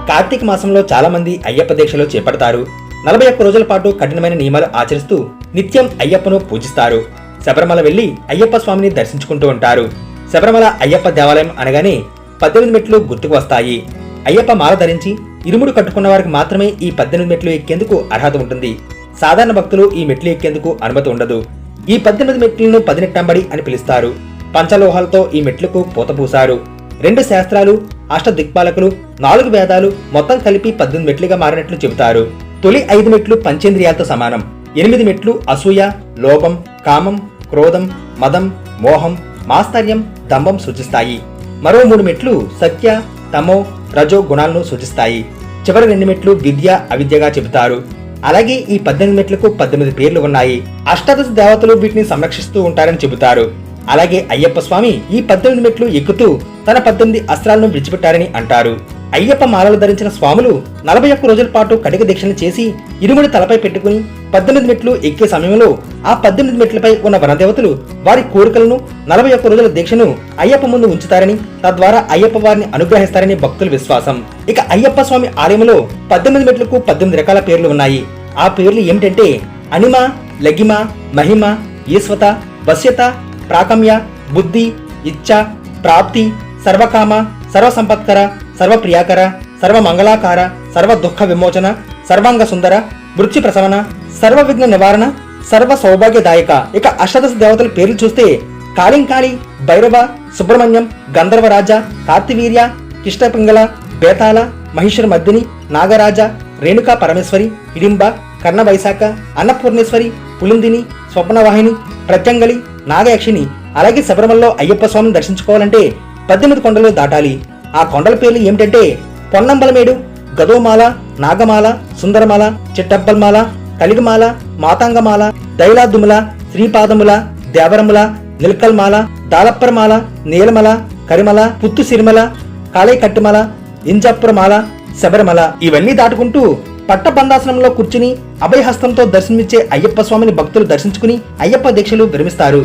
కార్తీక మాసంలో చాలా మంది అయ్యప్ప దీక్షలు చేపడతారు. 41 రోజుల పాటు కఠినమైన నియమాలు ఆచరిస్తూ నిత్యం అయ్యప్పను పూజిస్తారు. శబరిమల వెళ్లి అయ్యప్ప స్వామిని దర్శించుకుంటూ ఉంటారు. శబరిమల అయ్యప్ప దేవాలయం అనగానే 18 మెట్లు గుర్తుకు వస్తాయి. అయ్యప్ప మాల ధరించి ఇరుముడు కట్టుకున్న వారికి మాత్రమే ఈ 18 మెట్లు ఎక్కేందుకు అర్హత ఉంటుంది. సాధారణ భక్తులు ఈ మెట్లు ఎక్కేందుకు అనుమతి ఉండదు. ఈ 18 మెట్లను 18 అని పిలుస్తారు. పంచలోహాలతో ఈ మెట్లకు పూత పూశారు. 2 శాస్త్రాలు, అష్టదిక్పాలకులు, 4 వేదాలు మొత్తం కలిపి 18 మెట్లుగా మారినట్లు చెబుతారు. తొలి 5 మెట్లు పంచేంద్రియాలతో సమానం. 8 మెట్లు అసూయ, లోభం, కామం, క్రోధం, మదం, మోహం, మాస్తర్యం, దంభం సూచిస్తాయి. మరో 3 మెట్లు సత్య, తమో, రజో గుణాలను సూచిస్తాయి. చివరి 2 మెట్లు విద్య, అవిద్యగా చెబుతారు. అలాగే ఈ 18 మెట్లకు 18 పేర్లు ఉన్నాయి. అష్టాదశ దేవతలు వీటిని సంరక్షిస్తూ ఉంటారని చెబుతారు. అలాగే అయ్యప్ప స్వామి ఈ 18 మెట్లు ఎక్కుతూ తన 18 అస్త్రాలను విడిచిపెట్టారని అంటారు. అయ్యప్ప మాలలు ధరించిన స్వాములు 41 రోజుల పాటు కటిక దీక్షలు చేసి ఇరుముడి తలపై పెట్టుకుని 18 మెట్లు ఎక్కే సమయంలో ఆ 18 మెట్లపై ఉన్న వనదేవతలు వారి కోరికలను 41 రోజుల దీక్షను అయ్యప్ప ముందు ఉంచుతారని, తద్వారా అయ్యప్ప వారిని అనుగ్రహిస్తారని భక్తుల విశ్వాసం. ఇక అయ్యప్ప స్వామి ఆలయంలో 18 మెట్లకు 18 రకాల పేర్లు ఉన్నాయి. ఆ పేర్లు ఏమిటంటే అనిమ, లగిమ, మహిమ, ఈశ్వత, వశ్యత, ప్రాకమ్య, బుద్ధి, ఇచ్ఛ, ప్రాప్తి, సర్వకామ, సర్వసంపత్కర, సర్వప్రియాకర, సర్వమంగళాకార, సర్వ దుఃఖ విమోచన, సర్వాంగ సుందర, మృత్యు ప్రసవన, సర్వ విఘ్న నివారణ, సర్వ సౌభాగ్యదాయక. ఇక అష్టాదశ దేవతల పేర్లు చూస్తే కాళింకాళి, భైరవ, సుబ్రహ్మణ్యం, గంధర్వరాజ, కార్తివీర్య, కిష్టపింగళ, బేతాళ, మహిషుర మర్దిని, నాగరాజ, రేణుకా పరమేశ్వరి, హిడింబ, కర్ణ వైశాఖ, అన్నపూర్ణేశ్వరి, పులిందిని, స్వప్నవాహిని, ప్రత్యంగళి, నాగయక్షిని. అలాగే శబరిమలలో అయ్యప్ప స్వామిని దర్శించుకోవాలంటే 18 కొండలు దాటాలి. ఆ కొండల పేర్లు ఏమిటంటే పొన్నంబలమేడు, గదోమాల, నాగమాల, సుందరమాల, చిట్టబ్బల్మాల, కలిగమాల, మాతాంగమాల, దైలాదుముల, శ్రీపాదముల, దేవరముల, నిల్కల్మాల, దాలప్పరమాల, నీలమల, కరిమల, పుత్తు సిరిమల, కాళైకట్టుమల, ఇంజాపురమాల, శబరిమల. ఇవన్నీ దాటుకుంటూ పట్టబంధాసనంలో కూర్చుని అభయహస్తంతో దర్శనమిచ్చే అయ్యప్ప స్వామిని భక్తులు దర్శించుకుని అయ్యప్ప దీక్షలు విరమిస్తారు.